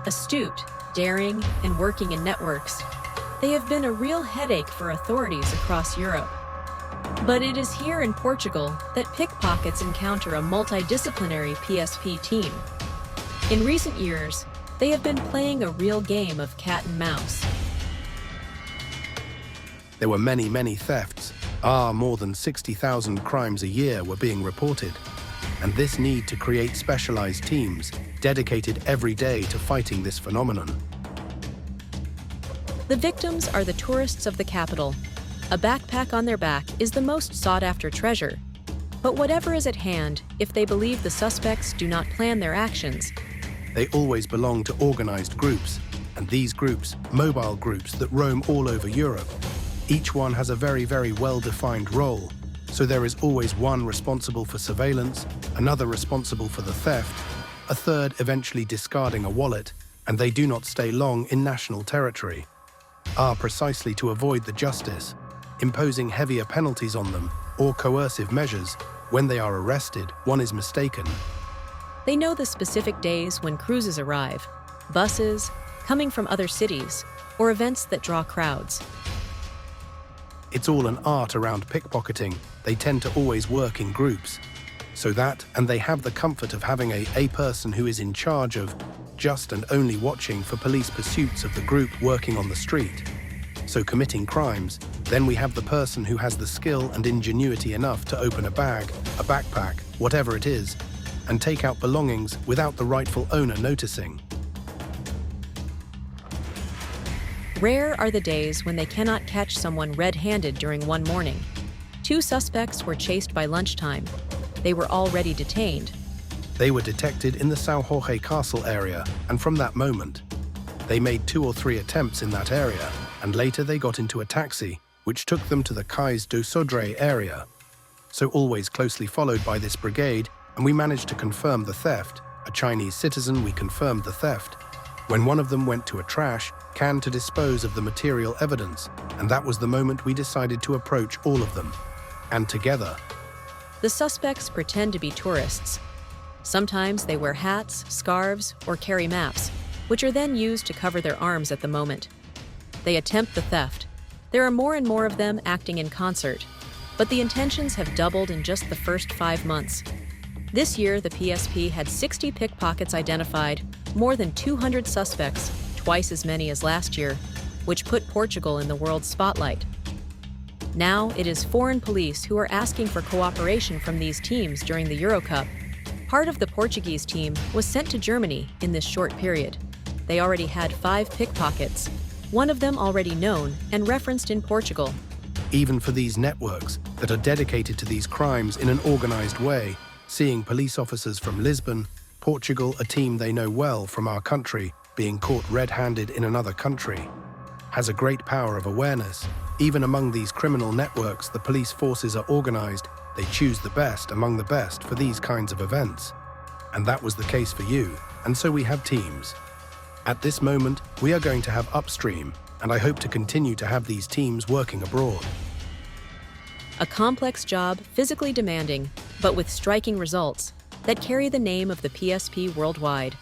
Astute, daring, and working in networks, they have been a real headache for authorities across Europe. But it is here in Portugal that pickpockets encounter a multidisciplinary PSP team. In recent years, they have been playing a real game of cat and mouse. There were many thefts. More than 60,000 crimes a year were being reported. And this need to create specialized teams dedicated every day to fighting this phenomenon. The victims are the tourists of the capital. A backpack on their back is the most sought-after treasure. But whatever is at hand, if they believe the suspects do not plan their actions, they always belong to organized groups, and these groups, mobile groups that roam all over Europe. Each one has a very well-defined role, so there is always one responsible for surveillance, another responsible for the theft, a third eventually discarding a wallet, and they do not stay long in national territory. Precisely to avoid the justice, imposing heavier penalties on them or coercive measures. When they are arrested, one is mistaken. They know the specific days when cruises arrive, buses, coming from other cities, or events that draw crowds. It's all an art around pickpocketing. They tend to always work in groups. So that, and they have the comfort of having a person who is in charge of just and only watching for police pursuits of the group working on the street. So committing crimes, then we have the person who has the skill and ingenuity enough to open a bag, a backpack, whatever it is, and take out belongings without the rightful owner noticing. Rare are the days when they cannot catch someone red-handed during one morning. 2 suspects were chased by lunchtime. They were already detained. They were detected in the São Jorge Castle area, and from that moment, they made 2 or 3 attempts in that area, and later they got into a taxi, which took them to the Cais do Sodré area. So always closely followed by this brigade, and we managed to confirm the theft. A Chinese citizen, we confirmed the theft. When one of them went to a trash can to dispose of the material evidence, and that was the moment we decided to approach all of them. And together. The suspects pretend to be tourists. Sometimes they wear hats, scarves, or carry maps, which are then used to cover their arms at the moment. They attempt the theft. There are more and more of them acting in concert, but the intentions have doubled in just the first 5 months. This year, the PSP had 60 pickpockets identified, more than 200 suspects, twice as many as last year, which put Portugal in the world's spotlight. Now it is foreign police who are asking for cooperation from these teams during the Euro Cup. Part of the Portuguese team was sent to Germany in this short period. They already had 5 pickpockets, one of them already known and referenced in Portugal. Even for these networks that are dedicated to these crimes in an organized way, seeing police officers from Lisbon, Portugal, a team they know well from our country, being caught red-handed in another country, has a great power of awareness. Even among these criminal networks, the police forces are organized. They choose the best among the best for these kinds of events. And that was the case for you, and so we have teams. At this moment, we are going to have upstream, and I hope to continue to have these teams working abroad. A complex job, physically demanding, but with striking results, that carry the name of the PSP worldwide.